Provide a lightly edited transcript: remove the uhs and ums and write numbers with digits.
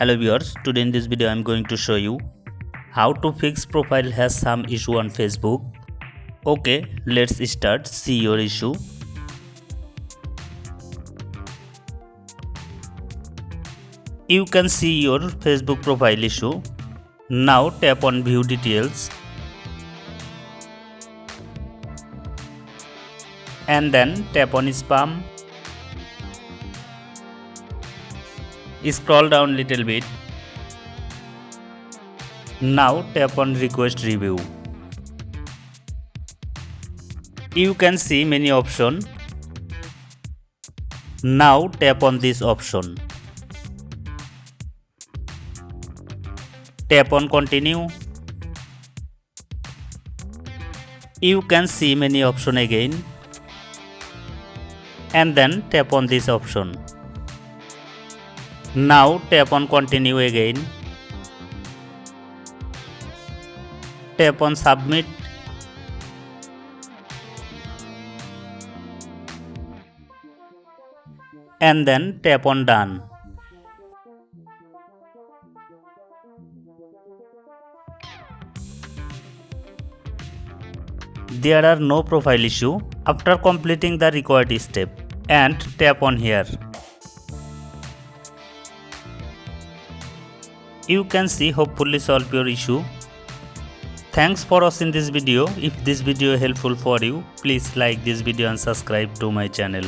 Hello viewers, today in this video I am going to show you how to fix profile has some issue on Facebook. Okay, let's start. See your issue. You can see your Facebook profile issue. Now tap on view details and then tap on spam. Scroll down little bit. Now tap on request review. You can see many options. Now tap on this option. Tap on continue. You can see many options again. And then tap on this option. Now tap on continue again. Tap on submit. And then tap on done. There are no profile issue after completing the required step, and tap on here. You can see hopefully solve your issue. Thanks for watching this video. If this video helpful for you, please like this video and subscribe to my channel.